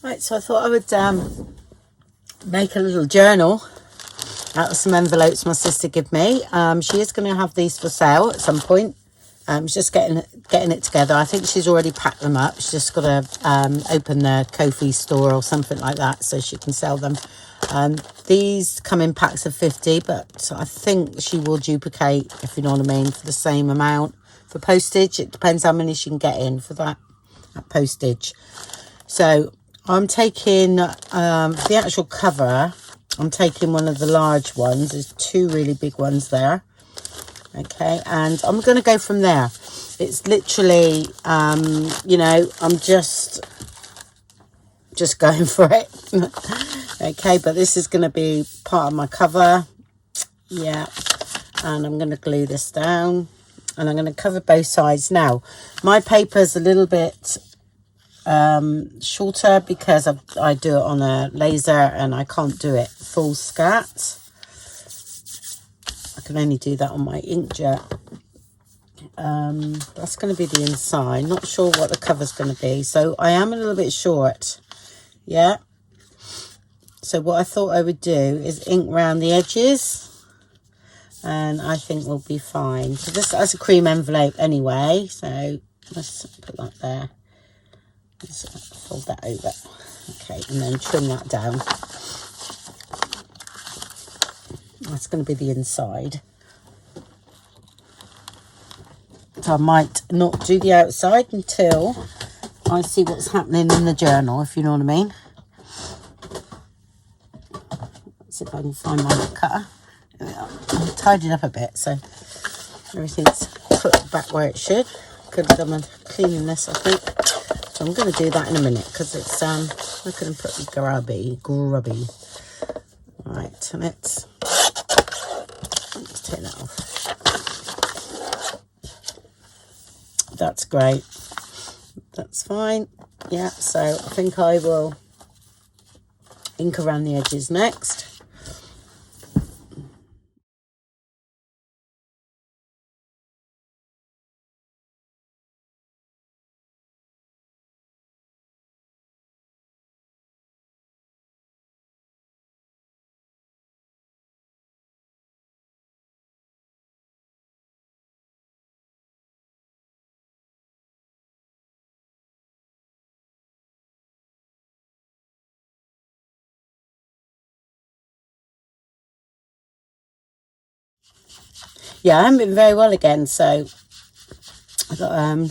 Right, so I thought I would make a little journal out of some envelopes my sister gave me. She is going to have these for sale at some point. She's just getting it together. I think she's already packed them up. She's just got to open the Ko-fi store or something like that so she can sell them. These come in packs of 50, but I think she will duplicate, if you know what I mean, for the same amount. For postage, it depends how many she can get in for that postage. So I'm taking the actual cover. I'm taking one of the large ones. There's two really big ones there. Okay, and I'm going to go from there. It's literally, you know, I'm just going for it. Okay, but this is going to be part of my cover. Yeah, and I'm going to glue this down. And I'm going to cover both sides. Now, my paper's a little bit shorter because I do it on a laser and I can't do it full scat. I can only do that on my inkjet. That's going to be the inside. Not sure what the cover's going to be, so I am a little bit short. Yeah, so what I thought I would do is ink around the edges, and I think we'll be fine. So this has a cream envelope anyway, so let's put that there. Let's fold that over. Okay, and then trim that down. That's going to be the inside. So I might not do the outside until I see what's happening in the journal, if you know what I mean. Let's see if I can find my cutter. There we are. I've tidied up a bit, so everything's put back where it should. Could have done with cleaning this, I think. So I'm going to do that in a minute because it's looking pretty grubby. Right, and let's take that off. That's great. That's fine. Yeah, so I think I will ink around the edges next. Yeah, I haven't been very well again, so I got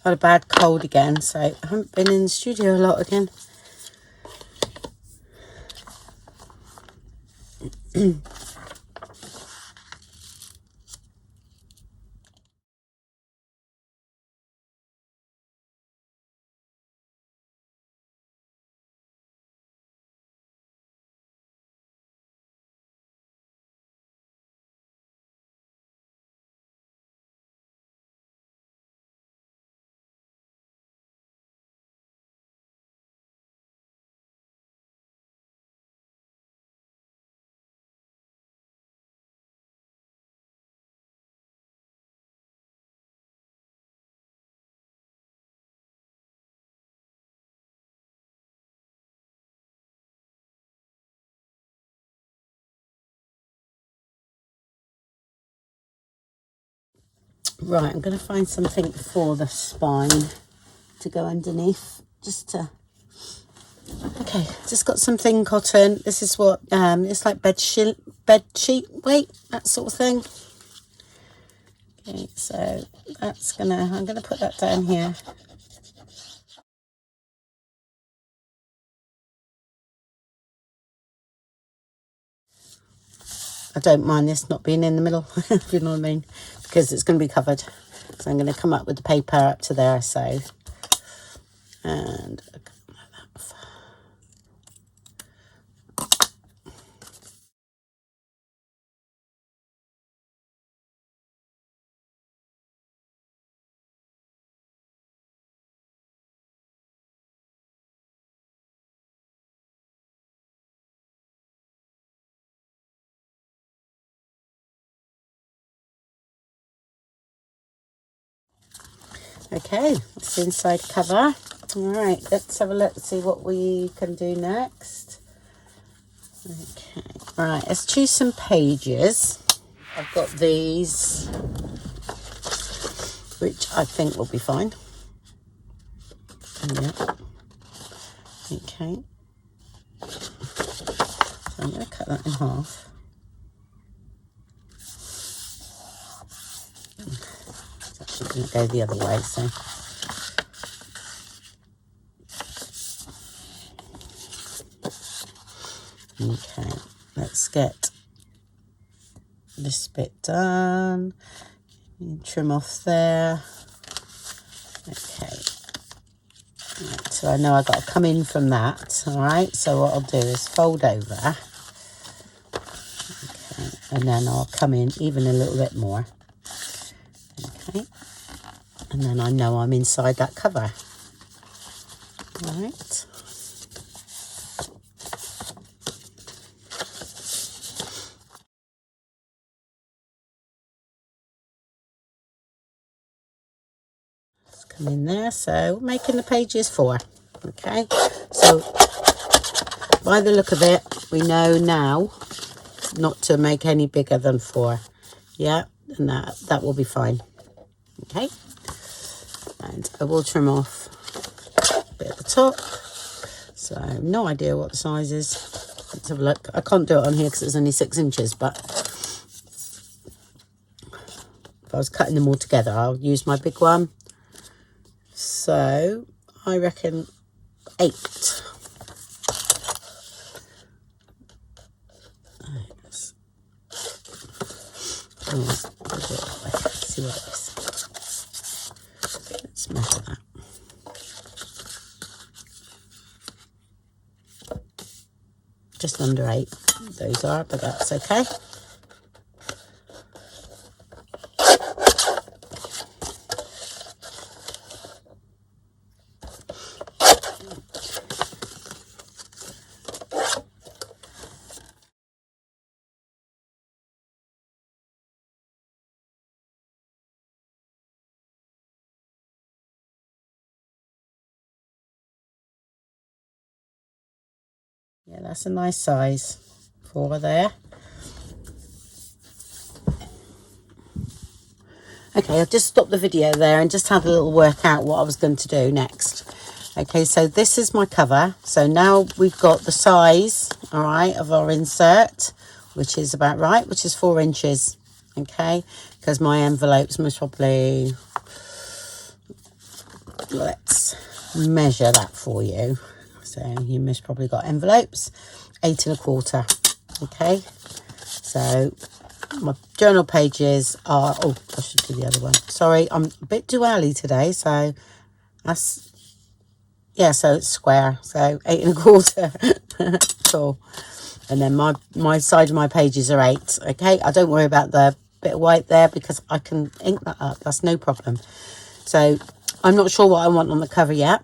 a bad cold again, so I haven't been in the studio a lot again. Right, I'm going to find something for the spine to go underneath, just to... Okay, just got something cotton. This is what it's like bed sheet weight, that sort of thing. Okay, so I'm gonna put that down here. I don't mind this not being in the middle, if you know what I mean, because it's going to be covered. So I'm going to come up with the paper up to there, so, and okay, that's the inside cover. All right, let's have a look, see what we can do next. Okay, all right, let's choose some pages. I've got these, which I think will be fine. Yeah. Okay. So I'm going to cut that in half. It's actually going to go the other way, so. Okay, let's get this bit done. Trim off there. Okay. Right, so I know I've got to come in from that. All right, so what I'll do is fold over. Okay, and then I'll come in even a little bit more. Okay, and then I know I'm inside that cover. All right. Come in there, so we're making the pages 4. Okay, so by the look of it, we know now not to make any bigger than 4. Yeah, and that will be fine. Okay, and I will trim off a bit at the top. So no idea what the size is. Let's have a look. I can't do it on here because it's only 6 inches, but if I was cutting them all together, I'll use my big one. So I reckon 8. Let's see what it is. Let's measure that. Just under 8 those are, but that's okay. Yeah, that's a nice size for there. Okay, I've just stopped the video there and just had a little work out what I was going to do next. Okay, so this is my cover. So now we've got the size, all right, of our insert, which is about right, which is 4 inches. Okay, because my envelope's most probably, let's measure that for you. So you most probably got envelopes, 8 1/4. Okay, so my journal pages are, oh, I should do the other one. Sorry, I'm a bit too early today, so that's, yeah, so it's square, so 8 1/4. Cool. And then my side of my pages are 8. Okay, I don't worry about the bit of white there because I can ink that up. That's no problem. So I'm not sure what I want on the cover yet.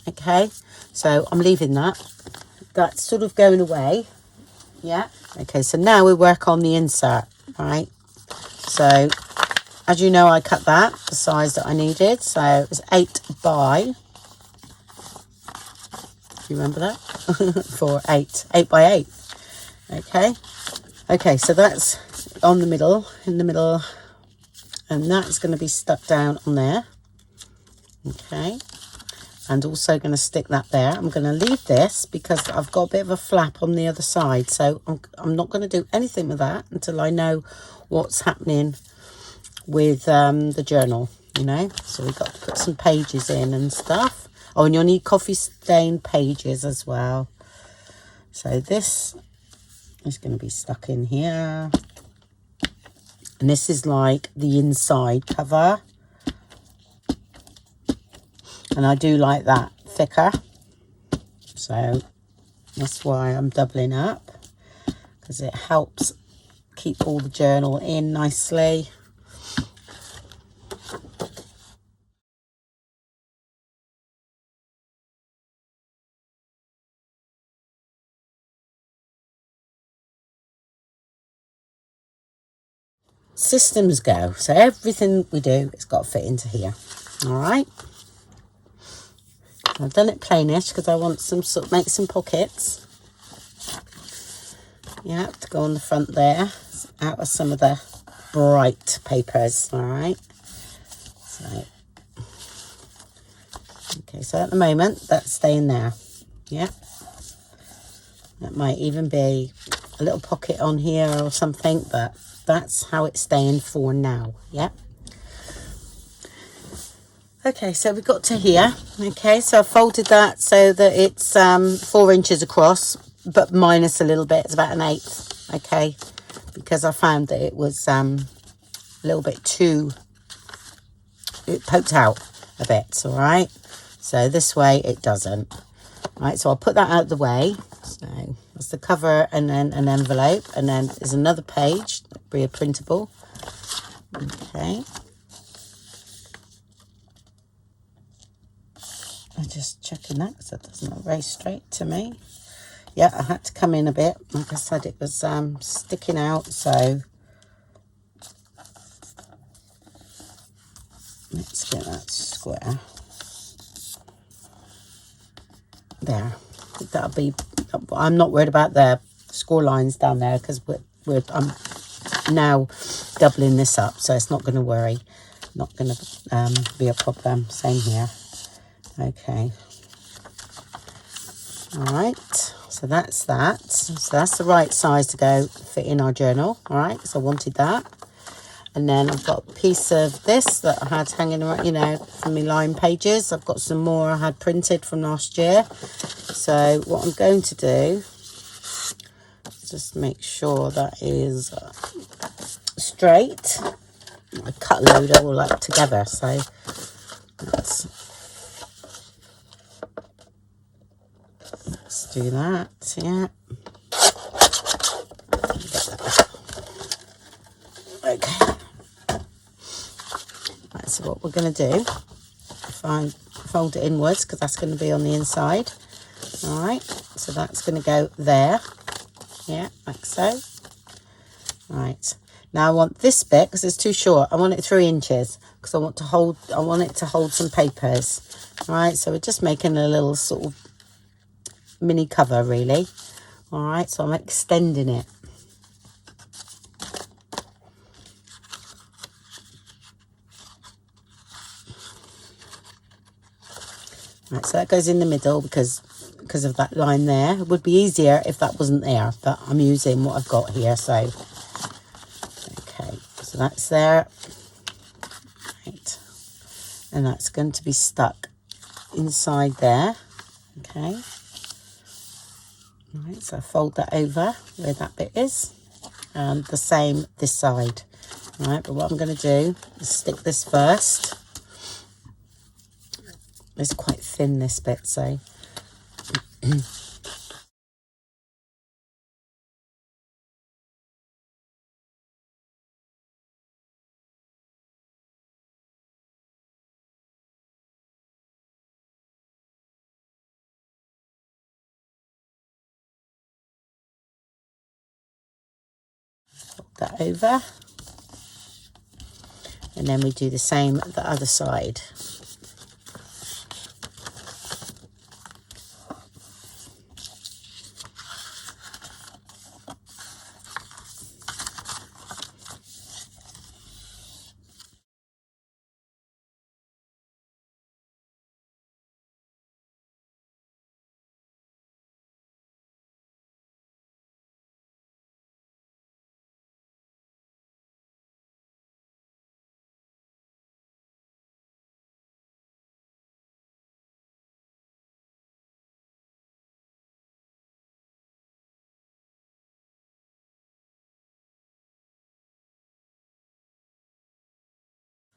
Okay, so I'm leaving that. That's sort of going away. Yeah. Okay, so now we work on the insert. All right. So as you know, I cut that the size that I needed. So it was 8 by. Do you remember that? For 8 by 8. Okay. Okay, so that's on the middle, in the middle, and that's going to be stuck down on there. Okay. And also going to stick that there. I'm going to leave this because I've got a bit of a flap on the other side. So I'm not going to do anything with that until I know what's happening with the journal, you know. So we've got to put some pages in and stuff. Oh, and you'll need coffee stain pages as well. So this is going to be stuck in here. And this is like the inside cover. And I do like that thicker. So that's why I'm doubling up. Because it helps keep all the journal in nicely. Systems go. So everything we do, it's got to fit into here. All right. I've done it plainish because I want some sort of make some pockets. Yeah, to go on the front there, out of some of the bright papers. All right. So, okay, so at the moment that's staying there. Yeah. That might even be a little pocket on here or something, but that's how it's staying for now. Yeah. Okay, so we got to here. Okay, so I folded that so that it's 4 inches across, but minus a little bit. It's about 1/8. Okay, because I found that it was a little bit too, it poked out a bit. All right, so this way it doesn't. All right, so I'll put that out of the way. So that's the cover, and then an envelope, and then there's another page, be a printable. Okay. I'm just checking that because that doesn't look very straight to me. Yeah, I had to come in a bit. Like I said, it was sticking out, so let's get that square. There. That'll be, I'm not worried about the score lines down there because I'm now doubling this up, so it's not going to worry. Not going to be a problem. Same here. Okay. All right. So that's that. So that's the right size to go fit in our journal. All right. So I wanted that. And then I've got a piece of this that I had hanging around, you know, from my line pages. I've got some more I had printed from last year. So what I'm going to do is just make sure that is straight. I cut a load all up together. So let's do that. Yeah. Okay. So what we're going to do, if I fold it inwards, because that's going to be on the inside. All right, so that's going to go there. Yeah, like so. All right, now I want this bit because it's too short. I want it 3 inches because I want it to hold some papers. All right, so we're just making a little sort of mini cover, really. All right, so I'm extending it. Right, so that goes in the middle because of that line there. It would be easier if that wasn't there, but I'm using what I've got here, so okay, so that's there. Right, and that's going to be stuck inside there. Okay, right, so I fold that over where that bit is, and the same this side. Right, but what I'm going to do is stick this first. It's quite thin, this bit, so put that over, and then we do the same at the other side.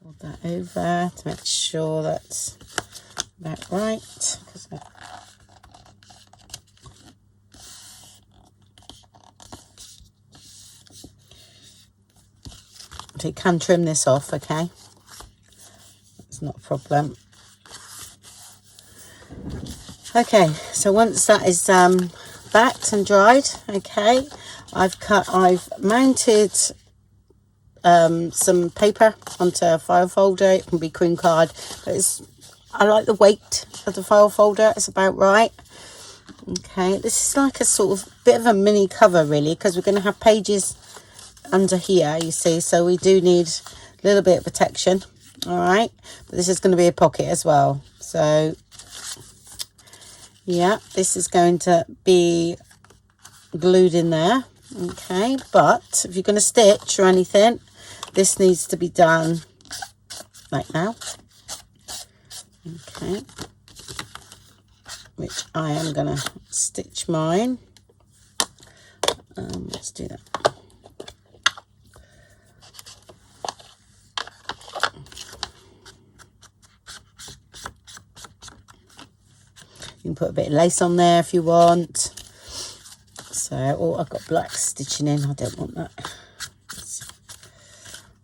Fold that over to make sure that's about right. So you can trim this off, okay? It's not a problem. Okay, so once that is backed and dried, okay, I've mounted some paper onto a file folder. It can be cream card, but I like the weight of the file folder. It's about right. Okay, this is like a sort of bit of a mini cover really, because we're going to have pages under here, you see, so we do need a little bit of protection. All right, but this is going to be a pocket as well, so yeah, this is going to be glued in there. Okay, but if you're going to stitch or anything, this needs to be done like now. Okay, which I am going to stitch mine. Let's do that. You can put a bit of lace on there if you want. So, oh, I've got black stitching in. I don't want that.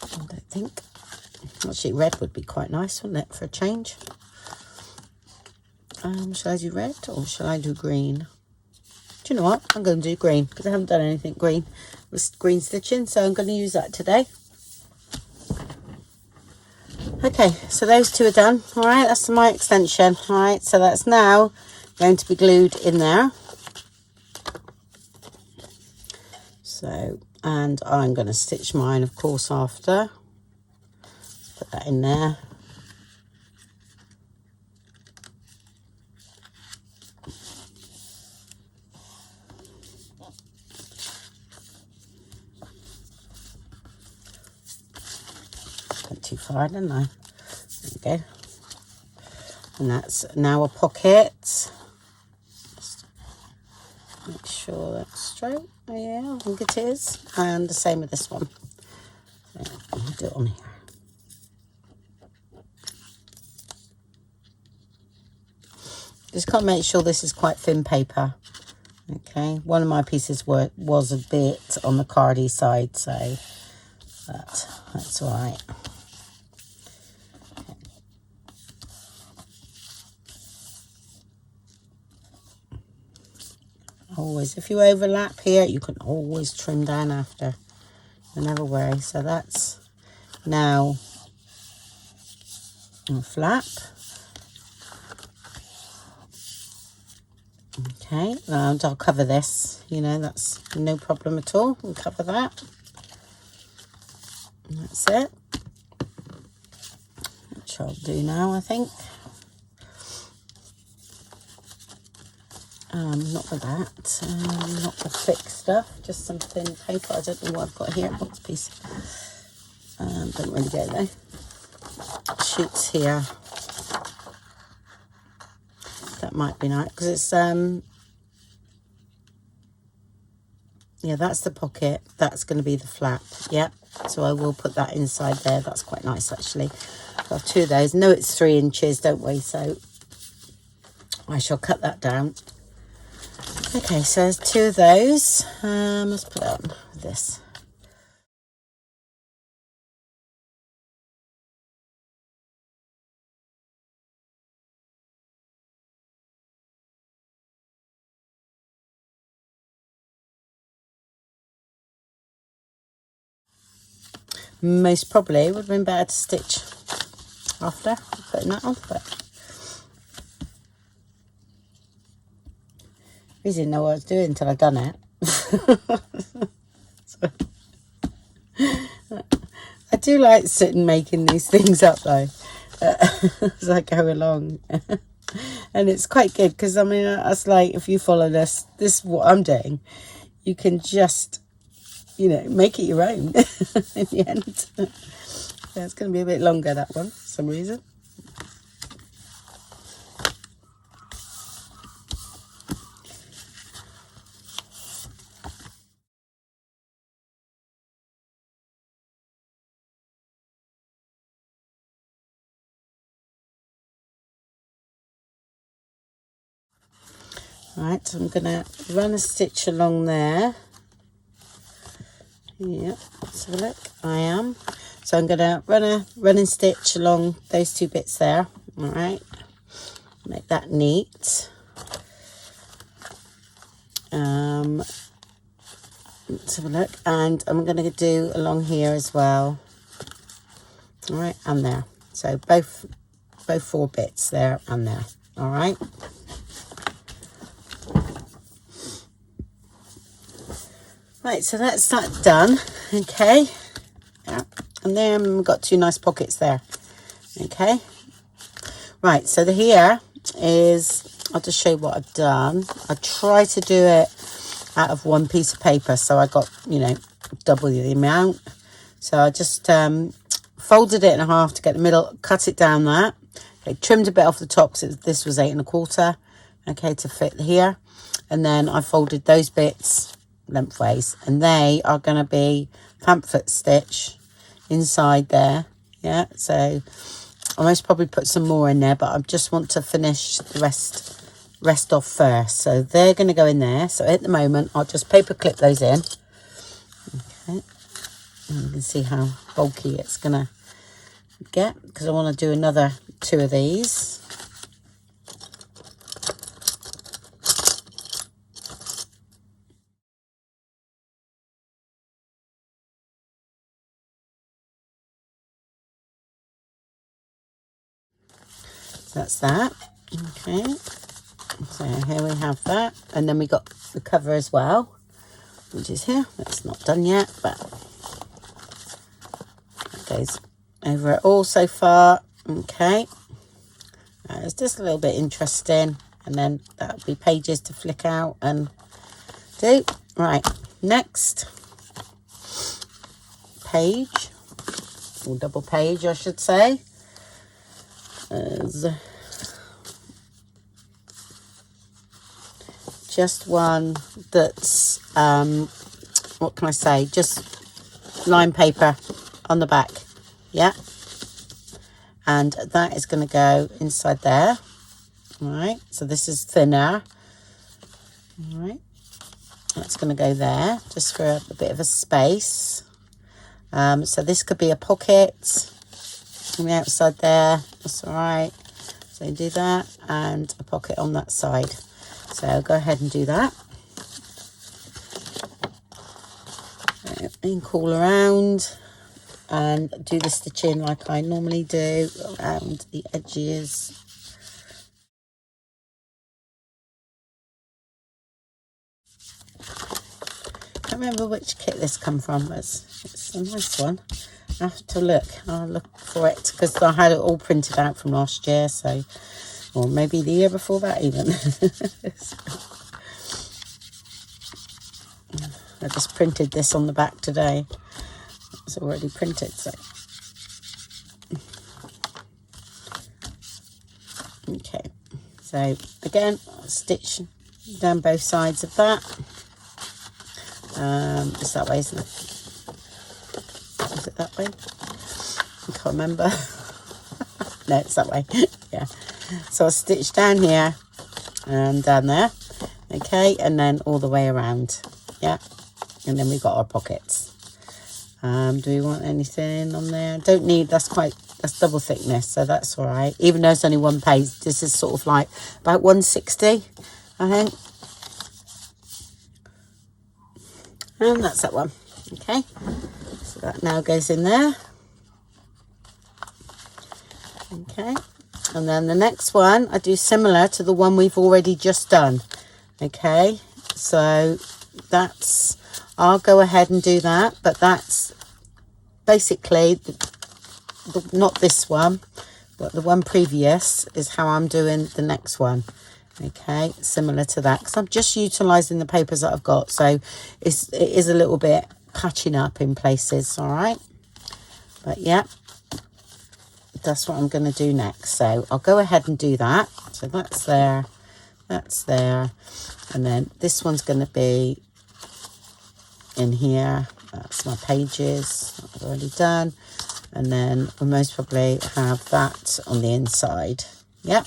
I don't think. Actually, red would be quite nice, wouldn't it, for a change? Shall I do red or shall I do green? Do you know what? I'm going to do green because I haven't done anything green with green stitching. So I'm going to use that today. Okay, so those two are done. All right, that's my extension. All right, so that's now going to be glued in there. So, and I'm going to stitch mine, of course, after. Put that in there. Went too far, didn't I? There we go. And that's now a pocket. Just make sure that's straight. Oh, yeah, I think it is. And the same with this one. So I'll do it on here. Just got to make sure this is quite thin paper. Okay, one of my pieces was a bit on the cardy side, so that's all right. Always, if you overlap here, you can always trim down after. You never worry. So that's now a flap. Okay, and I'll cover this. You know, that's no problem at all. We'll cover that. And that's it. Which I'll do now, I think. Not with that, not the thick stuff, just some thin paper. I don't know what I've got here. What's piece? Don't really go there. Shoots here. That might be nice because it's yeah, that's the pocket. That's going to be the flap. Yep. So I will put that inside there. That's quite nice actually. I have two of those. No, it's 3 inches, don't we? So I shall cut that down. Okay, so there's 2 of those. Let's put it on with this. Most probably would have been better to stitch after putting that on, but I didn't know what I was doing until I'd done it. So, I do like sitting making these things up though, as I go along. And it's quite good because I mean, that's like if you follow this is what I'm doing. You can just, you know, make it your own in the end. Yeah, it's going to be a bit longer, that one, for some reason. Right, so I'm going to run a stitch along there. Yeah, let's have a look. I am. So I'm going to run a running stitch along those 2 bits there. All right, make that neat. Let's have a look, and I'm going to do along here as well. All right, and there. So both both 4 bits there and there. All right. Right, so that's that done. Okay. Yeah. And then we've got 2 nice pockets there. Okay. Right, so here is, I'll just show you what I've done. I try to do it out of 1 piece of paper, so I got, you know, double the amount. So I just folded it in half to get the middle, cut it down that. Okay, trimmed a bit off the top because this was 8 1/4. Okay, to fit here. And then I folded those bits lengthways, and they are going to be pamphlet stitch inside there. Yeah, so I most probably put some more in there, but I just want to finish the rest off first. So they're going to go in there. So at the moment I'll just paper clip those in. Okay, and you can see how bulky it's going to get, because I want to do another 2 of these. That's that. Okay, so here we have that, and then we got the cover as well, which is here. That's not done yet, but that goes over it all so far. Okay, it's just a little bit interesting, and then that'll be pages to flick out and do. Right, next page, or double page I should say, is just one that's what can I say, just line paper on the back. Yeah, and that is going to go inside there. All right, so this is thinner. All right, that's going to go there just for a bit of a space. So this could be a pocket on the outside there. That's all right. So you do that, and a pocket on that side. So I'll go ahead and do that. Ink all around and do the stitching like I normally do around the edges. I can't remember which kit this come from, but it's a nice one. I have to look. I'll look for it because I had it all printed out from last year, so, or maybe the year before that even. I just printed this on the back today. It's already printed, so. Okay, so again, I'll stitch down both sides of that. It's that way, isn't it? Is it that way? I can't remember. No, it's that way. Yeah. So I'll stitch down here and down there. Okay, and then all the way around. Yeah. And then we've got our pockets. Do we want anything on there? Don't need, that's double thickness, so that's all right. Even though it's only 1 page, this is sort of like about 160, I think. And that's that one. Okay, so that now goes in there. Okay, and then the next one I do similar to the one we've already just done. Okay, so that's, I'll go ahead and do that, but that's basically not this one, but the one previous is how I'm doing the next one. Okay, similar to that, because I'm just utilizing the papers that I've got, so it is a little bit patching up in places. All right, but yeah, that's what I'm going to do next. So I'll go ahead and do that. So that's there, and then this one's going to be in here. That's my pages I've already done, and then we'll most probably have that on the inside. Yep.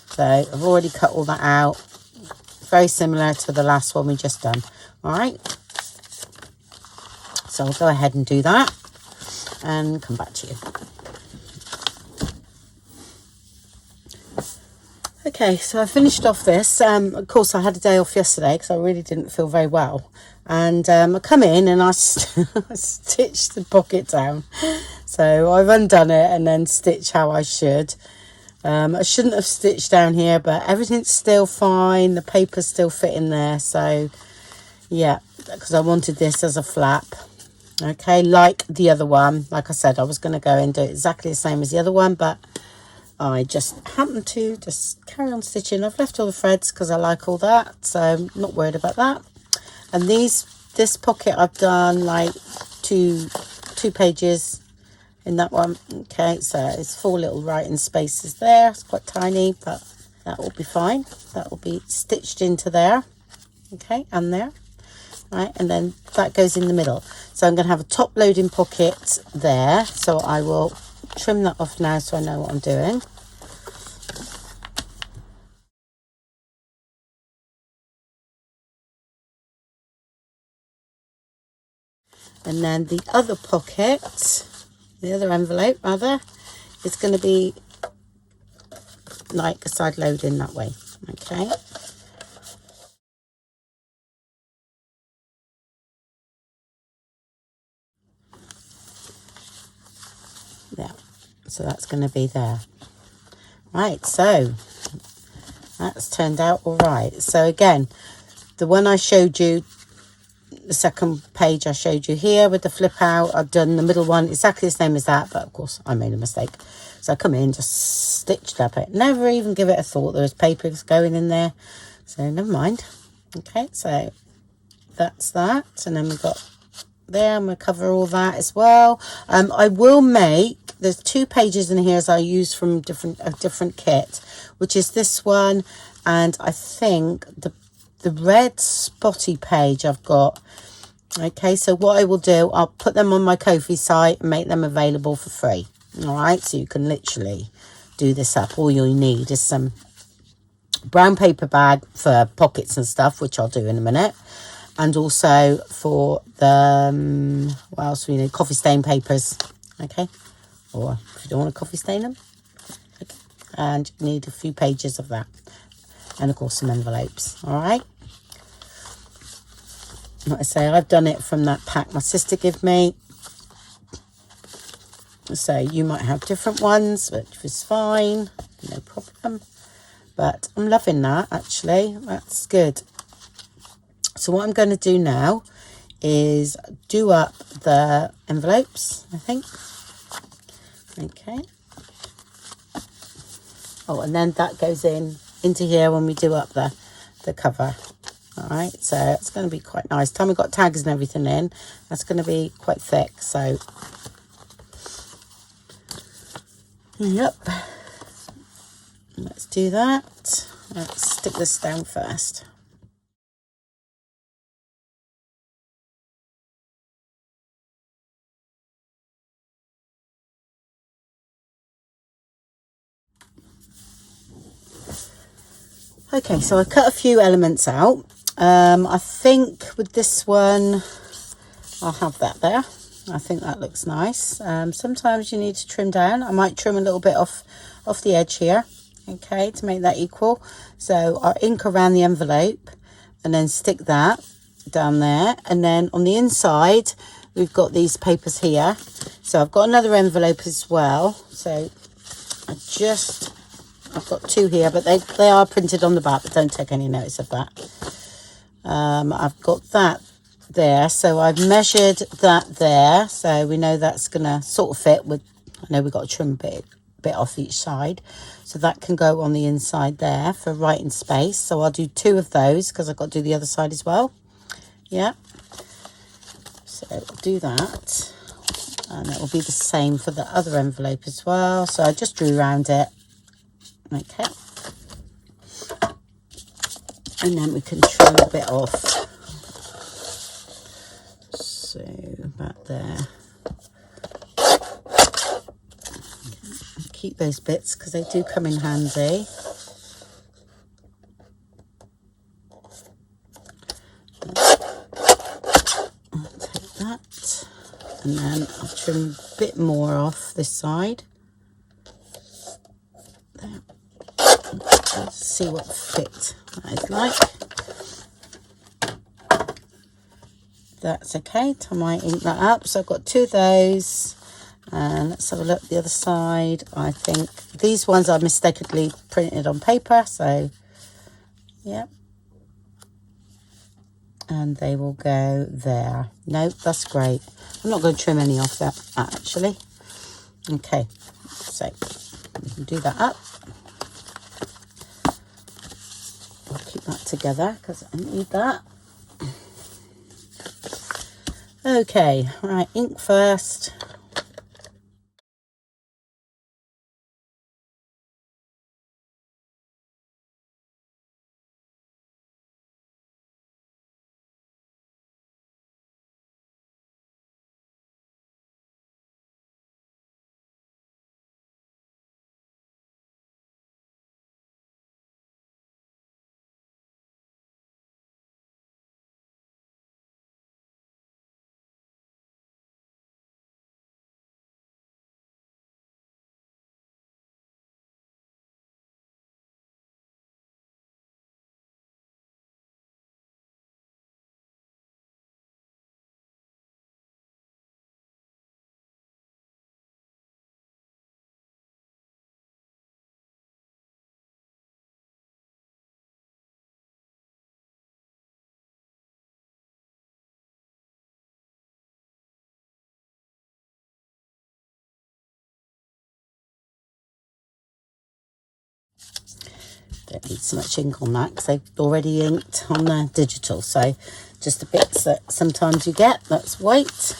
So I've already cut all that out. Very similar to the last one we just done. All right. So I'll go ahead and do that and come back to you. Okay, so I finished off this. Of course, I had a day off yesterday because I really didn't feel very well. And I come in and I stitched the pocket down. So I've undone it and then stitched how I should. I shouldn't have stitched down here, but everything's still fine. The paper's still fitting there. So yeah, because I wanted this as a flap. Okay, like the other one. Like I said, I was going to go and do exactly the same as the other one, but I just happened to just carry on stitching. I've left all the threads because I like all that, so I'm not worried about that. And this pocket I've done like two pages in that one. Okay, so it's 4 little writing spaces there. It's quite tiny, but that will be fine. That will be stitched into there. Okay, and there. Right, and then that goes in the middle. So I'm going to have a top loading pocket there. So I will trim that off now so I know what I'm doing. And then the other pocket, the other envelope rather, is going to be like a side loading that way. Okay. Yeah, so that's going to be there. Right, so that's turned out all right. So again, the one I showed you, the second page I showed you here with the flip out, I've done the middle one exactly the same as that, but of course I made a mistake. So I come in, just stitched up it, never even give it a thought there was papers going in there, so never mind. Okay, so that's that, and then we've got there. I'm going to cover all that as well. I will make, there's 2 pages in here as I use from a different kit, which is this one, and I think the red spotty page I've got. Okay, so what I will do, I'll put them on my Ko-fi site and make them available for free. All right, so you can literally do this up. All you need is some brown paper bag for pockets and stuff, which I'll do in a minute. And also for the, what else we need? Coffee stain papers. Okay, or if you don't want to coffee stain them. Okay. And you need a few pages of that. And of course some envelopes. All right. Like I say, I've done it from that pack my sister gave me. So you might have different ones, which is fine, no problem. But I'm loving that, actually. That's good. So what I'm going to do now is do up the envelopes, I think. Okay. Oh, and then that goes into here when we do up the cover. All right, so it's going to be quite nice. Time we've got tags and everything in, that's going to be quite thick. So, yep. Let's do that. Let's stick this down first. Okay, so I cut a few elements out. I think with this one, I'll have that there. I think that looks nice. Sometimes you need to trim down. I might trim a little bit off the edge here, okay, to make that equal. So I'll ink around the envelope and then stick that down there. And then on the inside, we've got these papers here. So I've got another envelope as well. So I've got 2 here, but they are printed on the back, but don't take any notice of that. I've got that there, so I've measured that there, so we know that's gonna sort of fit with, I know we've got to trim a bit off each side, so that can go on the inside there for writing space. So I'll do 2 of those because I've got to do the other side as well. Yeah, so I'll do that, and it will be the same for the other envelope as well. So I just drew around it. Okay, and then we can trim a bit off. So about there. Okay. Keep those bits because they do come in handy. I'll take that, and then I'll trim a bit more off this side. There. Let's see what fit that is like. That's okay. I might ink that up. So I've got 2 of those, And let's have a look at the other side. I think these ones are mistakenly printed on paper, so yeah. And they will go there. Nope, that's great. I'm not going to trim any off that actually. Okay, so we can do that up. I'll keep that together because I need that. Okay, right, ink first. Don't need so much ink on that because they've already inked on the digital. So just the bits that sometimes you get, that's white.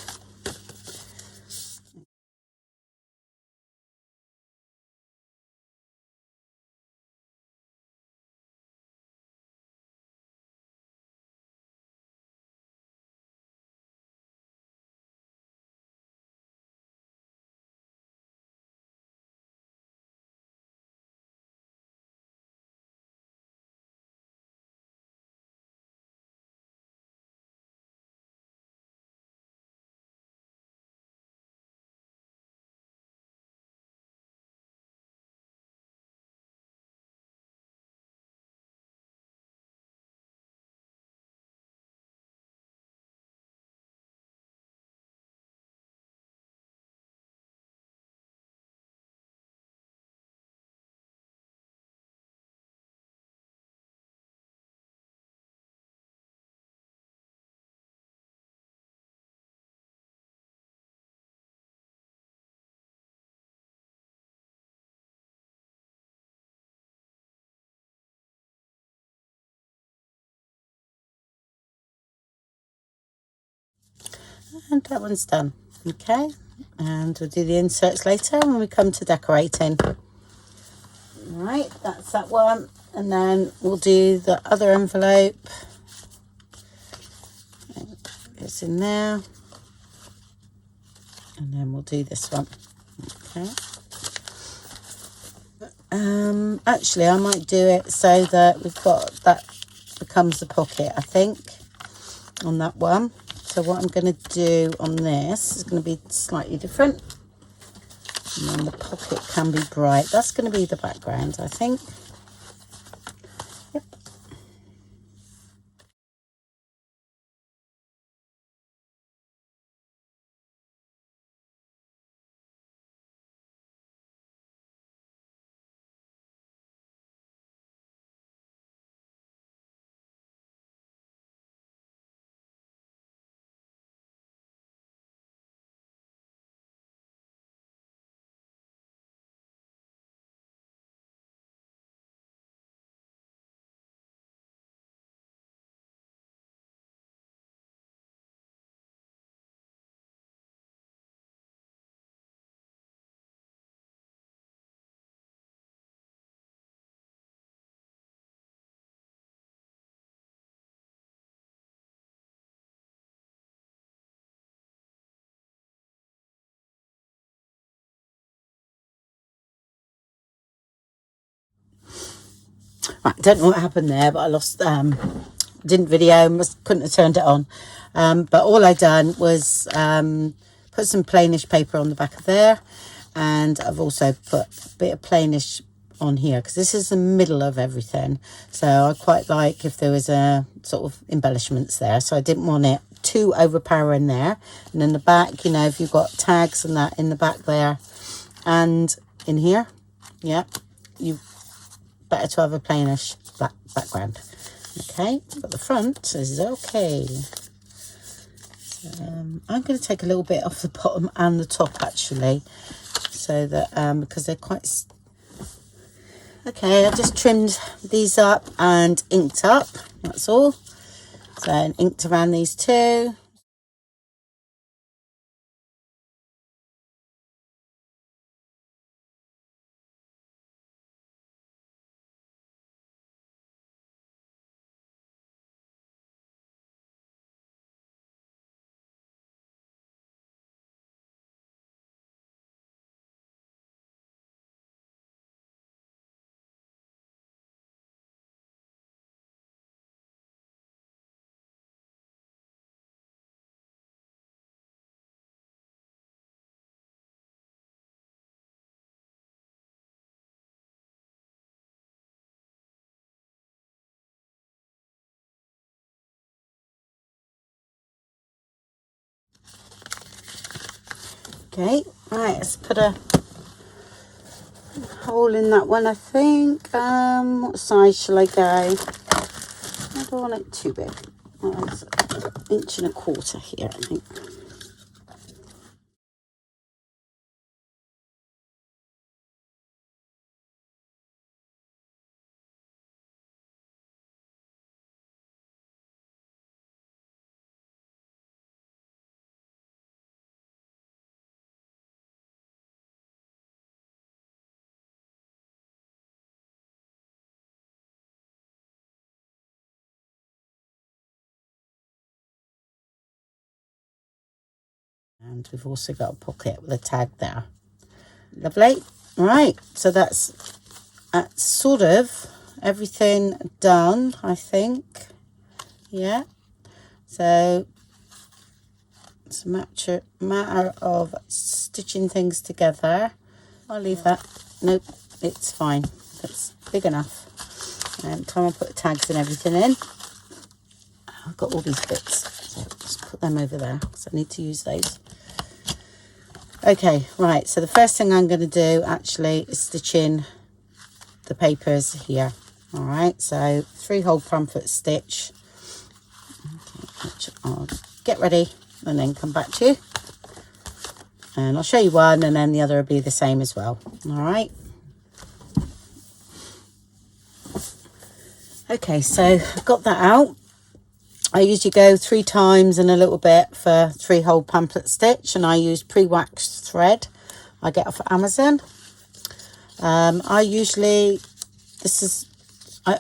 And that one's done. Okay, and we'll do the inserts later when we come to decorating. Right, that's that one. And then we'll do the other envelope. It's in there. And then we'll do this one. Okay. Actually, I might do it so that we've got that becomes the pocket, I think, on that one. So what I'm going to do on this is going to be slightly different. And then the pocket can be bright. That's going to be the background, I think. Yep. Right, I don't know what happened there, but I lost, didn't video, couldn't have turned it on. But all I done was put some plainish paper on the back of there, and I've also put a bit of plainish on here, because this is the middle of everything. So I quite like if there was a sort of embellishments there. So I didn't want it too overpowering there. And in the back, you know, if you've got tags and that in the back there and in here, yeah, you better to have a plainish black background. Okay, but the front is okay. I'm going to take a little bit off the bottom and the top actually, so that because they're quite okay. I just trimmed these up and inked up, that's all. So and inked around these two. Okay, right, let's put a hole in that one, I think. What size shall I go? I don't want it too big. Well, it's an inch and a quarter here, I think. And we've also got a pocket with a tag there. Lovely. Right, so that's sort of everything done, I think. Yeah. So it's a matter of stitching things together. I'll leave that. Nope, it's fine. That's big enough. And time I put the tags and everything in, I've got all these bits. So just put them over there because I need to use those. Okay, right, so the first thing I'm going to do actually is stitch in the papers here. All right, so 3-hole pamphlet stitch. Okay, which I'll get ready and then come back to you. And I'll show you one and then the other will be the same as well. All right. Okay, so I've got that out. I usually go 3 times and a little bit for 3-hole pamphlet stitch, and I use pre-waxed thread I get off Amazon. I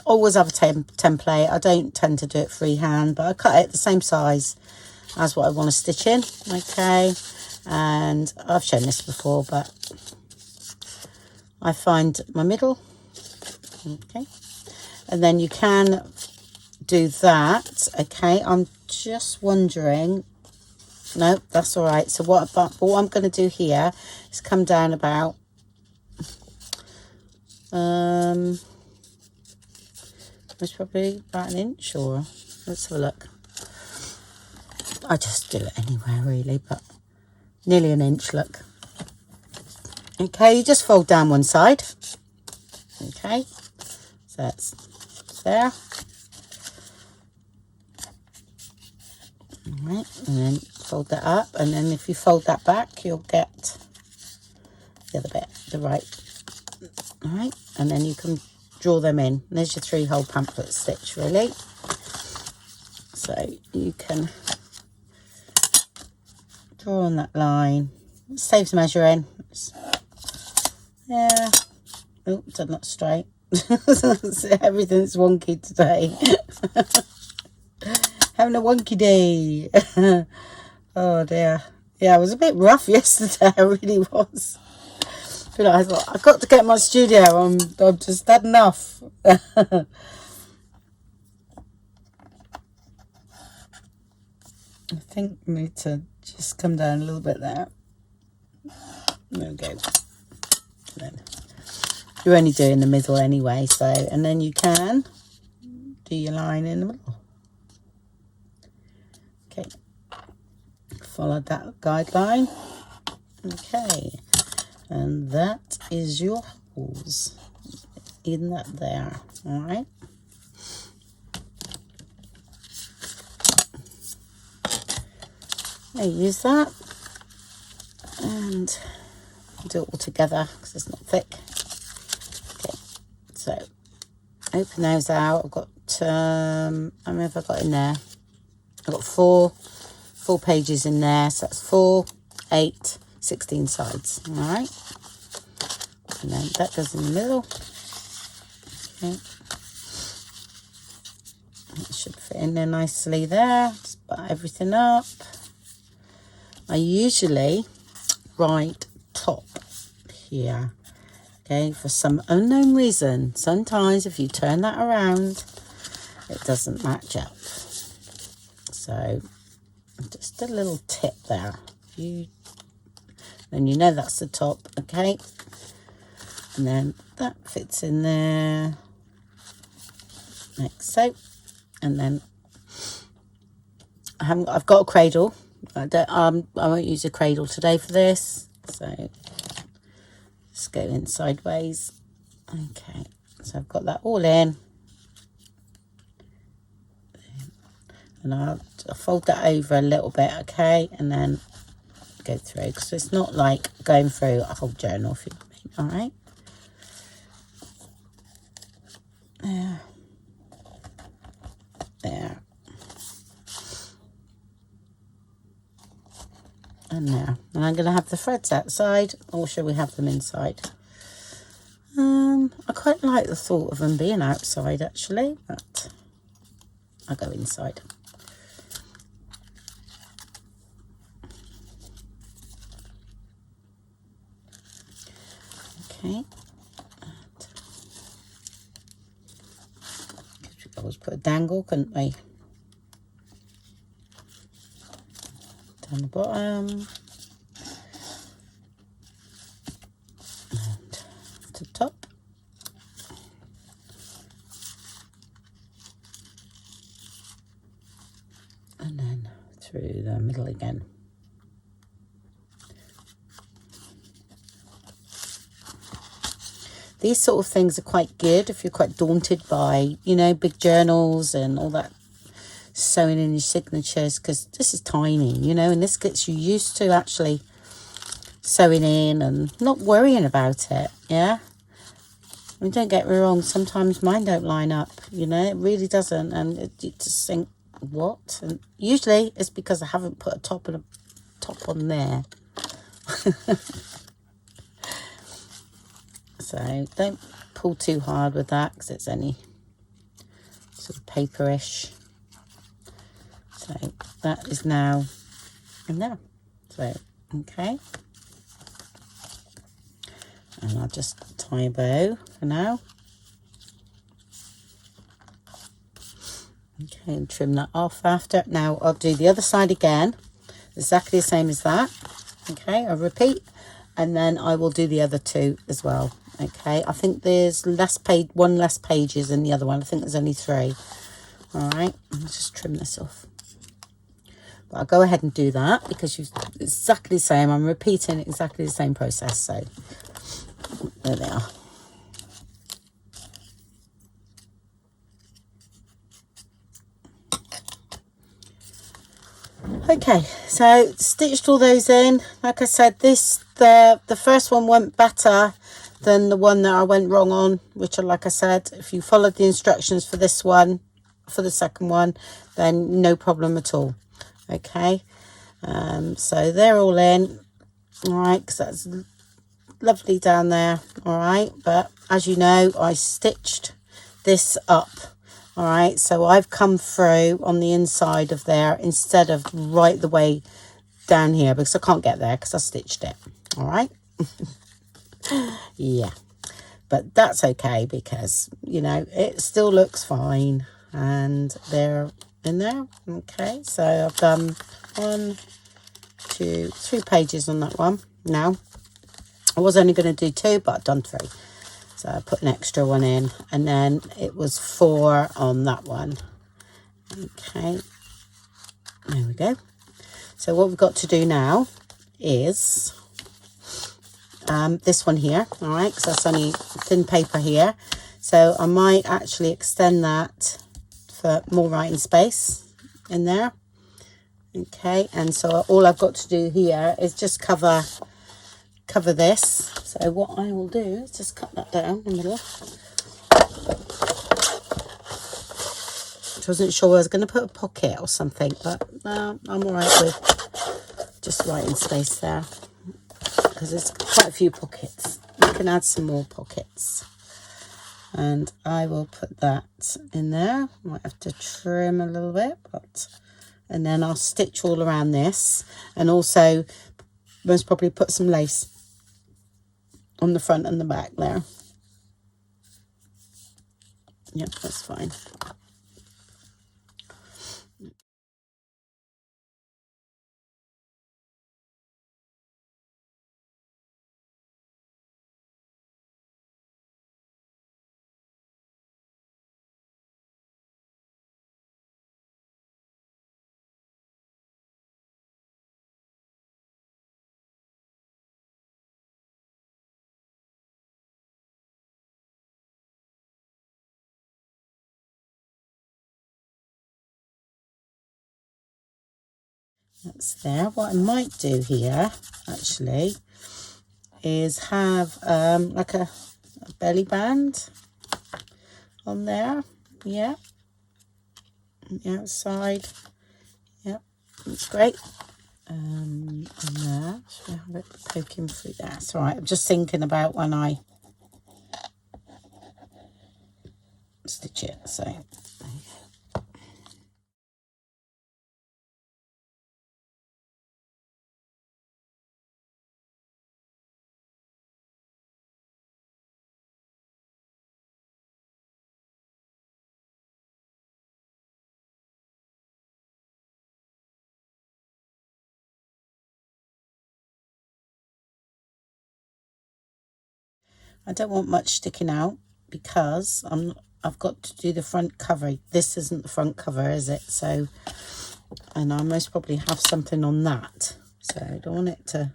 always have a template. I don't tend to do it freehand, but I cut it the same size as what I want to stitch in. Okay, and I've shown this before, but I find my middle. Okay, and then you can do that. Okay, I'm just wondering, no, that's all right. So what I'm going to do here is come down about it's probably about an inch, or let's have a look. I just do it anywhere really, but nearly an inch, look. Okay, you just fold down one side. Okay, so that's there. All right, and then fold that up, and then if you fold that back, you'll get the other bit, the right. All right, and then you can draw them in. And there's your 3-hole pamphlet stitch, really. So you can draw on that line. It saves measuring. Yeah. Oh, done that straight. Everything's wonky today. Having a wonky day. Oh dear. Yeah, it was a bit rough yesterday. I really was. But I thought, I've got to get my studio. I've just had enough. I think I need to just come down a little bit there. There we go. Then. you're only doing the middle anyway. So, and then you can do your line in the middle. Okay, follow that guideline. Okay, and that is your holes in that there. All right. I use that and do it all together because it's not thick. Okay, so open those out. I've got how many have I got in there? I've got four pages in there, so that's 4, 8, 16 sides. All right, and then that goes in the middle. Okay, it should fit in there nicely there. Just butt everything up. I usually write top here, okay, for some unknown reason. Sometimes if you turn that around, it doesn't match up. So just a little tip there. Then you know that's the top, okay? And then that fits in there, like so. And then I've got a cradle. I won't use a cradle today for this, so just go in sideways. Okay, so I've got that all in, and I'll fold that over a little bit, okay, and then go through, because it's not like going through a whole journal, if you know what I mean. All right, there. And now, and I'm going to have the threads outside, or shall we have them inside? I quite like the thought of them being outside actually, but I'll go inside. Okay. We could always put a dangle, couldn't we? On the bottom and to the top, and then through the middle again. These sort of things are quite good if you're quite daunted by, you know, big journals and all that sewing in your signatures, because this is tiny, you know, and this gets you used to actually sewing in and not worrying about it. Yeah, I mean, don't get me wrong, sometimes mine don't line up, you know, it really doesn't, and you just think, what? And usually it's because I haven't put a top on there. So don't pull too hard with that, because it's only sort of paperish. So that is now in there. So, okay. And I'll just tie a bow for now. Okay, and trim that off after. Now I'll do the other side again, exactly the same as that. Okay, I'll repeat, and then I will do the other two as well. Okay, I think there's one less pages than the other one. I think there's only 3. All right, let's just trim this off. But I'll go ahead and do that because it's exactly the same. I'm repeating exactly the same process. So there they are. Okay, so stitched all those in. Like I said, the first one went better than the one that I went wrong on, which, like I said, if you followed the instructions for this one, for the second one, then no problem at all. Okay, so they're all in. All right, because that's lovely down there. All right, but as you know, I stitched this up. All right, so I've come through on the inside of there instead of right the way down here, because I can't get there because I stitched it. All right. Yeah, but that's okay, because you know it still looks fine, and they're in there. Okay, so I've done 1, 2, 3 pages on that one. Now I was only going to do 2, but I've done 3. So I put an extra one in, and then it was 4 on that one. Okay, there we go. So what we've got to do now is this one here, all right, because that's only thin paper here. So I might actually extend that for more writing space in there. Okay, and so all I've got to do here is just cover this. So what I will do is just cut that down in the middle. I wasn't sure I was going to put a pocket or something, but I'm all right with just writing space there, because there's quite a few pockets. You can add some more pockets, and I will put that in there. Might have to trim a little bit, but and then I'll stitch all around this, and also most probably put some lace on the front and the back there. Yep, that's fine. That's there. What I might do here actually is have like a belly band on there. Yeah, on the outside. Yep, that's great. And there, should I have it poking through there? That's all right. I'm just thinking about when I stitch it. So there you go. I don't want much sticking out because I've got to do the front cover. This isn't the front cover, is it? So, and I most probably have something on that. So I don't want it to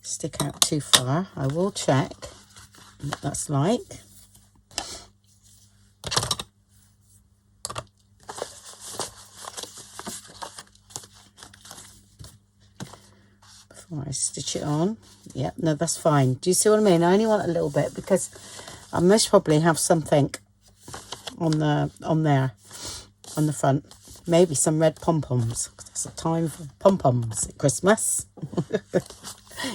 stick out too far. I will check what that's like. Before I stitch it on. Yeah, no, that's fine. Do you see what I mean? I only want a little bit because I most probably have something on there on the front. Maybe some red pom-poms. It's a time for pom-poms at Christmas.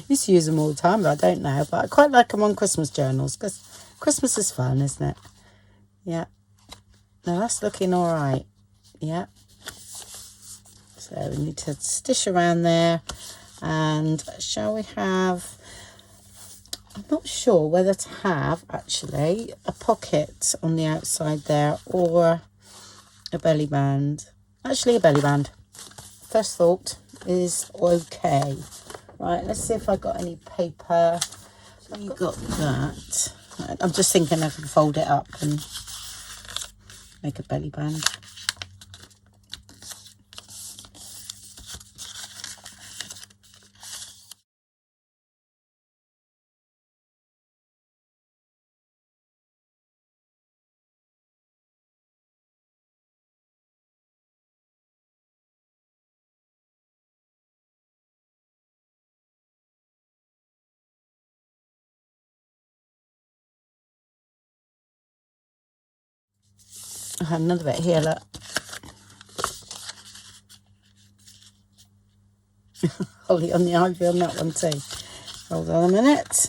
Used to use them all the time, but I don't now. But I quite like them on Christmas journals because Christmas is fun, isn't it? Yeah. Now that's looking all right. Yeah. So we need to stitch around there. And shall we have, I'm not sure whether to have actually a pocket on the outside there or a belly band. Actually a belly band. First thought is okay. Right, let's see if I got any paper. So you got that. I'm just thinking I can fold it up and make a belly band. I have another bit here, look. Holly on the ivy on that one too. Hold on a minute.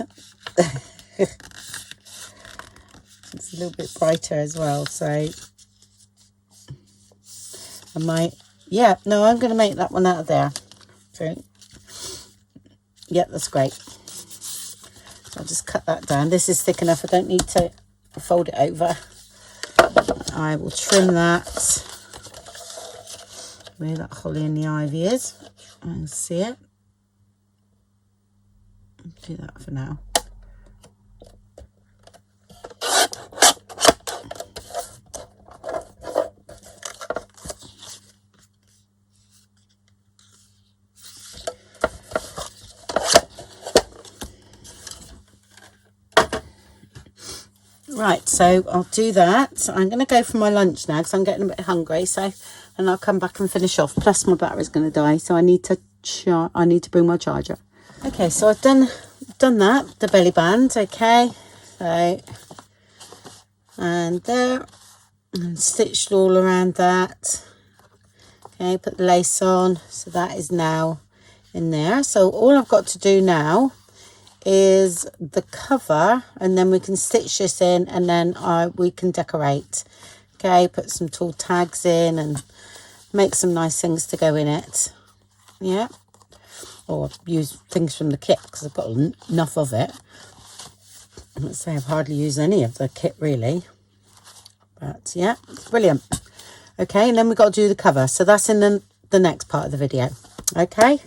It's a little bit brighter as well, so I might, yeah, no, I'm going to make that one out of there. So, yeah, that's great. So I'll just cut that down. This is thick enough. I don't need to fold it over. I will trim that where that holly and the ivy is. I can see it. Do that for now. So I'll do that. I'm going to go for my lunch now because I'm getting a bit hungry. So, and I'll come back and finish off. Plus my battery's going to die, so I need to bring my charger. Okay, so I've done that, the belly band. Okay, so and there, and stitched all around that. Okay, put the lace on, so that is now in there. So all I've got to do now is the cover, and then we can stitch this in, and then we can decorate. Okay, put some tall tags in and make some nice things to go in it. Yeah, or use things from the kit because I've got enough of it. Let's say I've hardly used any of the kit really, but yeah, it's brilliant. Okay, and then we've got to do the cover, so that's in the next part of the video. Okay.